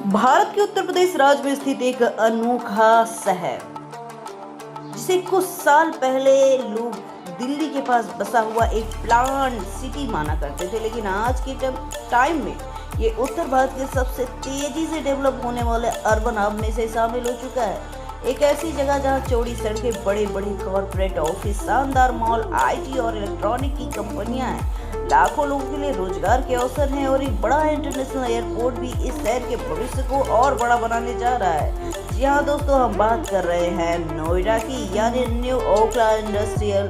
भारत के उत्तर प्रदेश राज्य में स्थित एक अनोखा शहर, जिसे कुछ साल पहले लोग दिल्ली के पास बसा हुआ एक प्लांट सिटी माना करते थे, लेकिन आज के टाइम में ये उत्तर भारत के सबसे तेजी से डेवलप होने वाले अर्बन हब में से शामिल हो चुका है। एक ऐसी जगह जहां चौड़ी सड़कें, बड़े बड़े कॉर्पोरेट ऑफिस, शानदार मॉल, आईटी और इलेक्ट्रॉनिक की कंपनियां हैं, लाखों लोगों के लिए रोजगार के अवसर हैं और एक बड़ा इंटरनेशनल एयरपोर्ट भी इस शहर के भविष्य को और बड़ा बनाने जा रहा है। जी हाँ दोस्तों, हम बात कर रहे हैं नोएडा की, यानी new Okhla industrial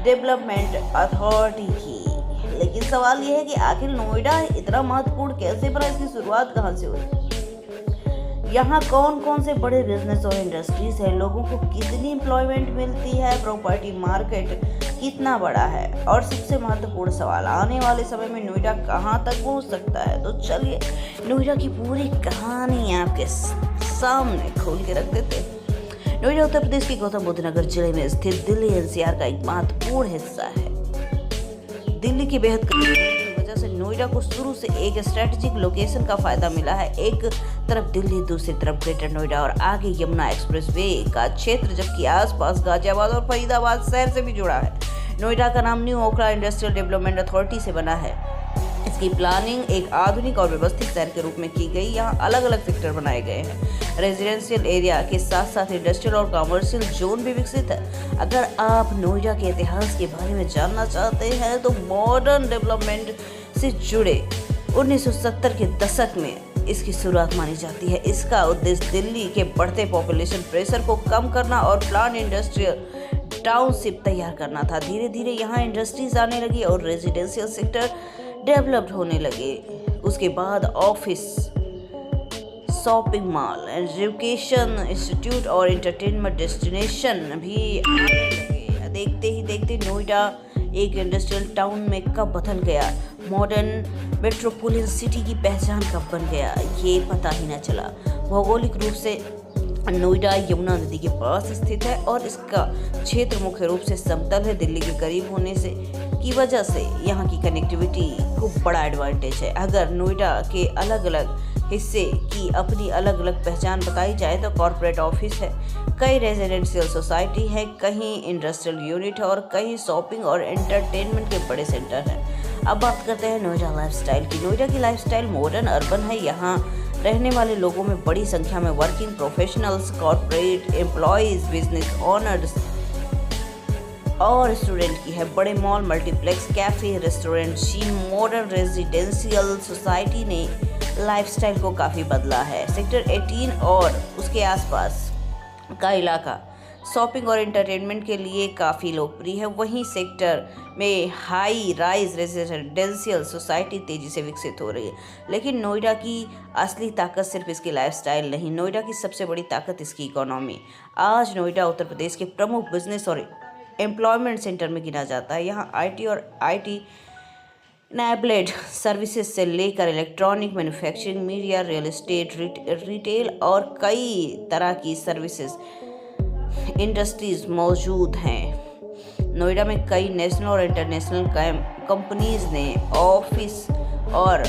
development authority की। लेकिन सवाल यह है कि आखिर नोएडा इतना महत्वपूर्ण कैसे बना, इसकी शुरुआत कहाँ से हुई, यहाँ कौन कौन से बड़े बिजनेस और इंडस्ट्रीज है, लोगों को कितनी एम्प्लॉयमेंट मिलती है, प्रॉपर्टी मार्केट कितना बड़ा है, और सबसे महत्वपूर्ण सवाल, आने वाले समय में नोएडा कहाँ तक पहुँच सकता है। तो चलिए नोएडा की पूरी कहानी आपके सामने खोल के रख देते हैं। नोएडा उत्तर प्रदेश के गौतम बुद्ध नगर जिले में स्थित दिल्ली एनसीआर का एक महत्वपूर्ण हिस्सा है। दिल्ली की बेहद की वजह से नोएडा को शुरू से एक स्ट्रेटेजिक लोकेशन का फायदा मिला है। एक तरफ दिल्ली, दूसरी तरफ ग्रेटर नोएडा और आगे यमुना एक्सप्रेसवे का क्षेत्र, जबकि आसपास गाजियाबाद और फरीदाबाद शहर से भी जुड़ा है। नोएडा का नाम new Okhla industrial development authority से बना है। इसकी प्लानिंग एक आधुनिक और व्यवस्थित शहर के रूप में की गई। यहाँ अलग अलग सेक्टर बनाए गए हैं। रेजिडेंशियल एरिया के साथ साथ इंडस्ट्रियल और कमर्शियल जोन भी विकसित है। अगर आप नोएडा के इतिहास के बारे में जानना चाहते हैं तो मॉडर्न डेवलपमेंट से जुड़े 1970 के दशक में इसकी शुरुआत मानी जाती है। इसका उद्देश्य दिल्ली के बढ़ते पॉपुलेशन प्रेशर को कम करना और प्लान इंडस्ट्रियल टाउनशिप तैयार करना था। धीरे धीरे यहाँ इंडस्ट्रीज आने लगी और रेजिडेंशियल सेक्टर डेवलप्ड होने लगे। उसके बाद office, shopping mall, education institute और एंटरटेनमेंट डेस्टिनेशन भी आने लगे। देखते ही देखते नोएडा एक इंडस्ट्रियल टाउन में कब बदल गया, मॉडर्न मेट्रोपोलिटन सिटी की पहचान कब बन गया, ये पता ही न चला। भौगोलिक रूप से नोएडा यमुना नदी के पास स्थित है और इसका क्षेत्र मुख्य रूप से समतल है। दिल्ली के करीब होने से की वजह से यहाँ की कनेक्टिविटी को बड़ा एडवांटेज है। अगर नोएडा के अलग अलग हिस्से की अपनी अलग अलग पहचान बताई जाए तो कॉर्पोरेट ऑफिस है, कई रेजिडेंशियल सोसाइटी है, कहीं इंडस्ट्रियल यूनिट है और कहीं शॉपिंग और एंटरटेनमेंट के बड़े सेंटर हैं। अब बात करते हैं नोएडा लाइफस्टाइल की। नोएडा की लाइफस्टाइल मॉडर्न अर्बन है। यहाँ रहने वाले लोगों में बड़ी संख्या में working professionals, corporate employees, business owners और स्टूडेंट की है। बड़े mall, multiplex, cafe, restaurant, gym, modern residential society ने लाइफस्टाइल को काफ़ी बदला है। सेक्टर 18 और उसके आसपास का इलाका शॉपिंग और एंटरटेनमेंट के लिए काफ़ी लोकप्रिय है। वहीं सेक्टर में हाई राइज रेजिडेंशियल सोसाइटी तेज़ी से विकसित हो रही है। लेकिन नोएडा की असली ताकत सिर्फ इसकी लाइफस्टाइल नहीं, नोएडा की सबसे बड़ी ताकत इसकी इकोनॉमी। आज नोएडा उत्तर प्रदेश के प्रमुख बिजनेस और एम्प्लॉयमेंट सेंटर में गिना जाता है। यहाँ आईटी और आईटी इनेबल्ड सर्विसेज से लेकर electronic, manufacturing, media, real estate, retail और कई तरह की सर्विसेज इंडस्ट्रीज मौजूद हैं। नोएडा में कई नेशनल और इंटरनेशनल कंपनीज ने ऑफिस और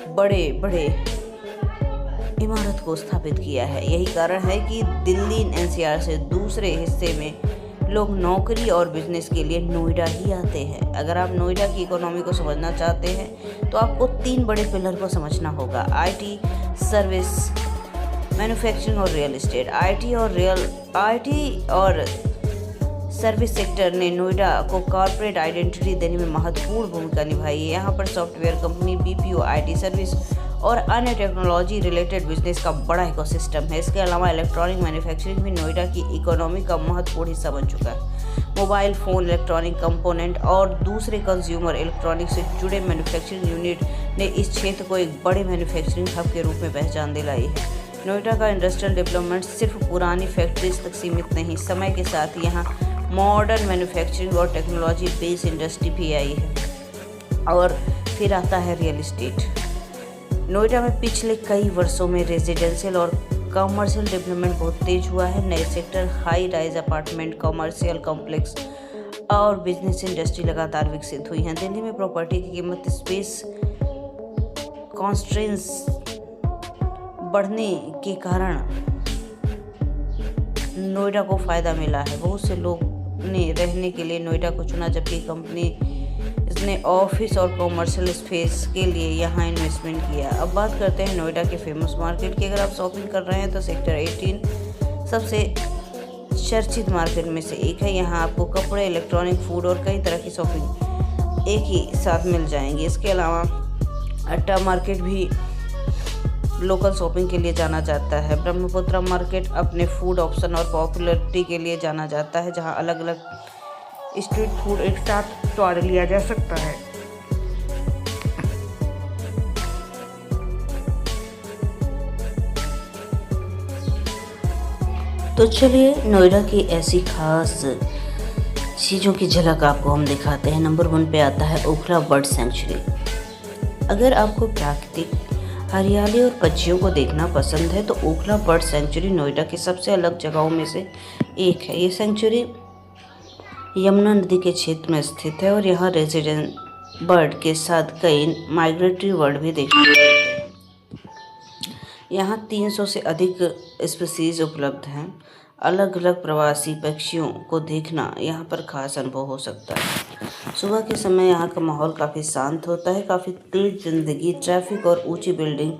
बड़े बड़े इमारत को स्थापित किया है। यही कारण है कि दिल्ली एनसीआर से दूसरे हिस्से में लोग नौकरी और बिजनेस के लिए नोएडा ही आते हैं। अगर आप नोएडा की इकोनॉमी को समझना चाहते हैं तो आपको 3 बड़े पिलर को समझना होगा: आईटी, सर्विस, मैन्युफैक्चरिंग और रियल एस्टेट। आईटी और सर्विस सेक्टर ने नोएडा को कॉर्पोरेट आइडेंटिटी देने में महत्वपूर्ण भूमिका निभाई है। यहाँ पर software company, BPO, IT service और अन्य टेक्नोलॉजी रिलेटेड बिजनेस का बड़ा इकोसिस्टम है। इसके अलावा इलेक्ट्रॉनिक मैन्युफैक्चरिंग भी नोएडा की इकोनॉमी का महत्वपूर्ण हिस्सा बन चुका है। मोबाइल फोन, इलेक्ट्रॉनिक कंपोनेंट और दूसरे कंज्यूमर इलेक्ट्रॉनिक से जुड़े मैन्युफैक्चरिंग यूनिट ने इस क्षेत्र को एक बड़े मैन्युफैक्चरिंग हब के रूप में पहचान दिलाई है। नोएडा का इंडस्ट्रियल डेवलपमेंट सिर्फ पुरानी फैक्ट्रीज तक सीमित नहीं, समय के साथ यहाँ मॉडर्न मैन्युफैक्चरिंग और टेक्नोलॉजी बेस्ड इंडस्ट्री भी आई है। और फिर आता है रियल एस्टेट। नोएडा में पिछले कई वर्षों में रेजिडेंशियल और कमर्शियल डेवलपमेंट बहुत तेज हुआ है। नए sector, high rise apartment, commercial complex और बिजनेस इंडस्ट्री लगातार विकसित हुई हैं। दिल्ली में प्रॉपर्टी की कीमत स्पेस कॉन्स्ट्रेंस बढ़ने के कारण नोएडा को फ़ायदा मिला है। बहुत से लोग ने रहने के लिए नोएडा को चुना, जबकि कंपनी इसने ऑफिस और कॉमर्शियल स्पेस के लिए यहाँ इन्वेस्टमेंट किया। अब बात करते हैं नोएडा के फेमस मार्केट की। अगर आप शॉपिंग कर रहे हैं तो सेक्टर 18 सबसे चर्चित मार्केट में से एक है। यहाँ आपको कपड़े, इलेक्ट्रॉनिक, फूड और कई तरह की शॉपिंग एक ही साथ मिल जाएंगी। इसके अलावा अट्टा मार्केट भी लोकल शॉपिंग के लिए जाना जाता है। ब्रह्मपुत्र मार्केट अपने फूड ऑप्शन और पॉपुलरिटी के लिए जाना जाता है, जहां अलग अलग स्ट्रीट फूड एक साथ स्वाद लिया जा सकता है। तो चलिए नोएडा की ऐसी खास चीज़ों की झलक आपको हम दिखाते हैं। नंबर 1 पे आता है ओखला बर्ड सेंचुरी। अगर आपको प्राकृतिक हरियाली और पक्षियों को देखना पसंद है तो ओखला बर्ड सेंचुरी नोएडा की सबसे अलग जगहों में से एक है। ये सेंचुरी यमुना नदी के क्षेत्र में स्थित है और यहाँ रेजिडेंट बर्ड के साथ कई माइग्रेटरी बर्ड भी देखने को मिलते हैं। यहाँ 300 से अधिक स्पीसीज उपलब्ध हैं। अलग अलग प्रवासी पक्षियों को देखना यहाँ पर खास अनुभव हो सकता है। सुबह के समय यहाँ का माहौल काफ़ी शांत होता है। काफ़ी तेज जिंदगी, ट्रैफिक और ऊंची बिल्डिंग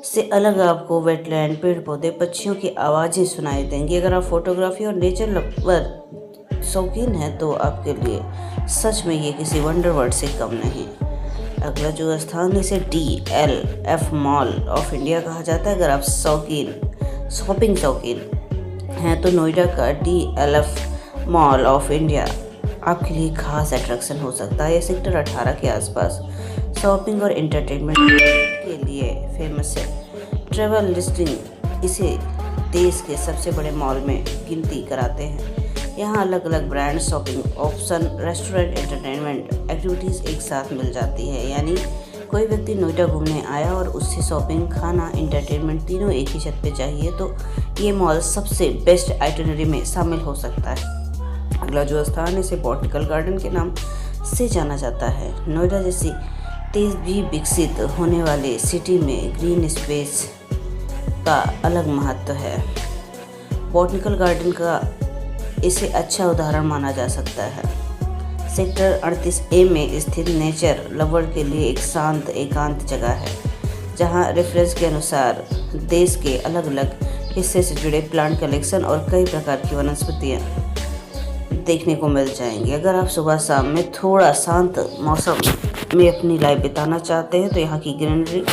से अलग आपको वेटलैंड, पेड़ पौधे, पक्षियों की आवाज़ें सुनाई देंगी। अगर आप फोटोग्राफी और नेचर लवर शौकीन हैं तो आपके लिए सच में ये किसी वंडर वर्ल्ड से कम नहीं। अगला जो स्थान है इसे DLF मॉल ऑफ इंडिया कहा जाता है। अगर आप शॉपिंग शौकीन हैं तो नोएडा का DLF मॉल ऑफ इंडिया आपके लिए खास अट्रैक्शन हो सकता है। यह सेक्टर 18 के आसपास शॉपिंग और एंटरटेनमेंट के लिए फेमस है। ट्रैवल लिस्टिंग इसे देश के सबसे बड़े मॉल में गिनती कराते हैं। यहाँ अलग अलग brand, shopping option, restaurant, entertainment activities एक साथ मिल जाती है। यानी कोई व्यक्ति नोएडा घूमने आया और उससे शॉपिंग, खाना, एंटरटेनमेंट तीनों एक ही छत पे चाहिए तो ये मॉल सबसे बेस्ट आइटिनरी में शामिल हो सकता है। अगला जो स्थान है इसे बॉटनिकल गार्डन के नाम से जाना जाता है। नोएडा जैसी तेज़ी विकसित होने वाले सिटी में ग्रीन स्पेस का अलग महत्व है। बॉटनिकल गार्डन का इसे अच्छा उदाहरण माना जा सकता है। सेक्टर 38A में स्थित नेचर लवर के लिए एक शांत एकांत जगह है, जहां रेफरेंस के अनुसार देश के अलग अलग हिस्से से जुड़े प्लांट कलेक्शन और कई प्रकार की वनस्पतियाँ देखने को मिल जाएंगी। अगर आप सुबह शाम में थोड़ा शांत मौसम में अपनी लाइफ बिताना चाहते हैं तो यहाँ की ग्रीनरी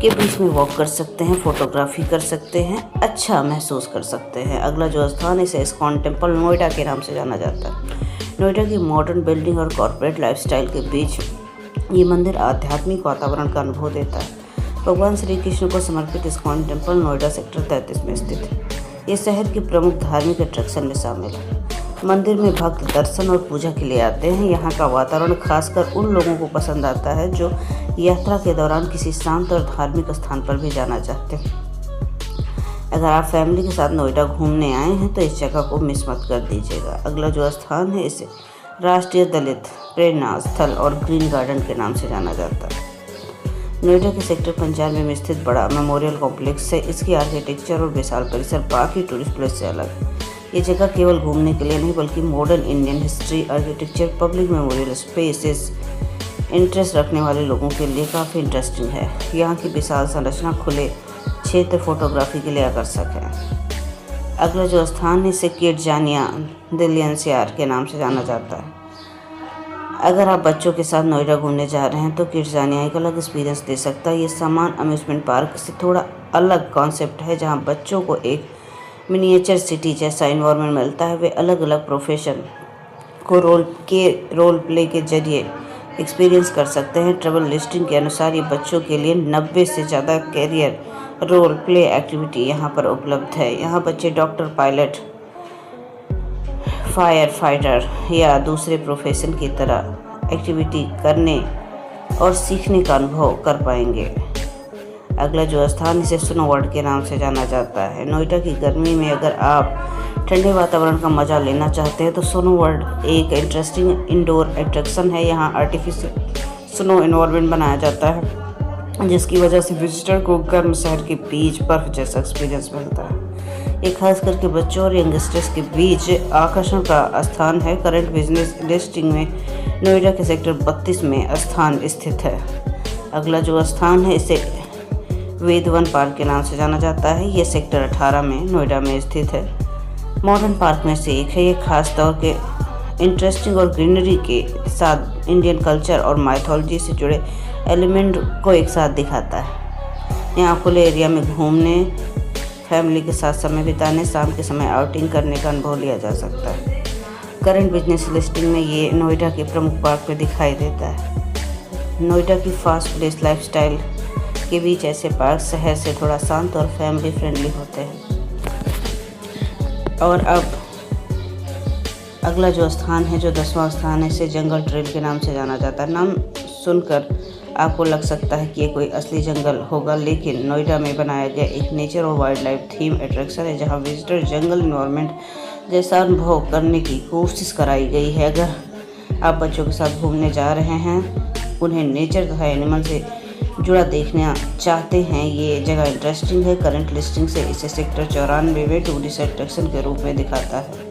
के बीच में वॉक कर सकते हैं, फोटोग्राफी कर सकते हैं, अच्छा महसूस कर सकते हैं। अगला जो स्थान है इसे इस्कॉन टेम्पल नोएडा के नाम से जाना जाता है। नोएडा की मॉडर्न बिल्डिंग और कॉर्पोरेट लाइफस्टाइल के बीच ये मंदिर आध्यात्मिक वातावरण का अनुभव देता है। भगवान श्री कृष्ण को समर्पित इस्कॉन टेम्पल नोएडा सेक्टर 33 में स्थित है। ये शहर के प्रमुख धार्मिक अट्रैक्शन में शामिल है। मंदिर में भक्त दर्शन और पूजा के लिए आते हैं। यहाँ का वातावरण खासकर उन लोगों को पसंद आता है जो यात्रा के दौरान किसी शांत और धार्मिक स्थान पर भी जाना चाहते हैं। अगर आप फैमिली के साथ नोएडा घूमने आए हैं तो इस जगह को मिस मत कर दीजिएगा। अगला जो स्थान है इसे राष्ट्रीय दलित प्रेरणा स्थल और ग्रीन गार्डन के नाम से जाना जाता है। नोएडा के सेक्टर 95 में स्थित बड़ा मेमोरियल कॉम्प्लेक्स है। इसकी आर्किटेक्चर और विशाल परिसर बाकी टूरिस्ट प्लेस से अलग है। ये जगह केवल घूमने के लिए नहीं बल्कि modern Indian history, architecture, public memorial spaces interest रखने वाले लोगों के लिए काफ़ी इंटरेस्टिंग है। यहाँ की विशाल संरचना खुले क्षेत्र फोटोग्राफी के लिए आकर्षक है। अगला जो स्थान है इसे किड्जानिया दिल्ली NCR के नाम से जाना जाता है। अगर आप बच्चों के साथ नोएडा घूमने जा रहे हैं तो किड्जानिया एक अलग एक्सपीरियंस दे सकता है। ये सामान अम्यूजमेंट पार्क से थोड़ा अलग कॉन्सेप्ट है, जहाँ बच्चों को एक मिनिएचर सिटी जैसा इन्वायरमेंट मिलता है। वे अलग अलग प्रोफेशन को रोल प्ले के जरिए एक्सपीरियंस कर सकते हैं। ट्रैवल लिस्टिंग के अनुसार ये बच्चों के लिए 90 से ज़्यादा कैरियर रोल प्ले एक्टिविटी यहाँ पर उपलब्ध है। यहाँ बच्चे डॉक्टर, पायलट, फायर फाइटर या दूसरे प्रोफेशन की तरह एक्टिविटी करने और सीखने का अनुभव कर पाएंगे। अगला जो स्थान इसे स्नो वर्ल्ड के नाम से जाना जाता है। नोएडा की गर्मी में अगर आप ठंडे वातावरण का मज़ा लेना चाहते हैं तो स्नो वर्ल्ड एक इंटरेस्टिंग इंडोर एट्रैक्शन है। यहाँ आर्टिफिशियल स्नो एनवायरनमेंट बनाया जाता है जिसकी वजह से विजिटर को गर्म शहर के बीच बर्फ जैसा एक्सपीरियंस मिलता है। ये खास करके बच्चों और यंगस्टर्स के बीच आकर्षण का स्थान है। करंट बिजनेस लिस्टिंग में नोएडा के सेक्टर 32 में स्थान स्थित है। अगला जो स्थान है इसे वेदवन पार्क के नाम से जाना जाता है। ये सेक्टर 18 में नोएडा में स्थित है। मॉडर्न पार्क में से एक है। ये खास तौर के इंटरेस्टिंग और ग्रीनरी के साथ इंडियन कल्चर और माइथोलॉजी से जुड़े एलिमेंट को एक साथ दिखाता है। यहाँ खुले एरिया में घूमने, फैमिली के साथ समय बिताने, शाम के समय आउटिंग करने का अनुभव लिया जा सकता है। करंट बिजनेस लिस्टिंग में ये नोएडा के प्रमुख पार्क में दिखाई देता है। नोएडा की फास्ट पेस लाइफस्टाइल के बीच ऐसे पार्क शहर से थोड़ा शांत और फैमिली फ्रेंडली होते हैं। और अब अगला जो स्थान है, जो 10वां स्थान है, इसे जंगल ट्रेल के नाम से जाना जाता है। नाम सुनकर आपको लग सकता है कि ये कोई असली जंगल होगा, लेकिन नोएडा में बनाया गया एक नेचर और वाइल्ड लाइफ थीम अट्रैक्शन है, जहां विजिटर जंगल इन्वायरमेंट जैसा अनुभव करने की कोशिश कराई गई है। अगर आप बच्चों के साथ घूमने जा रहे हैं, उन्हें नेचर तथा एनिमल से जुड़ा देखना चाहते हैं, ये जगह इंटरेस्टिंग है। करंट लिस्टिंग से इसे सेक्टर 94 में टूरिस्ट अट्रैक्शन के रूप में दिखाता है।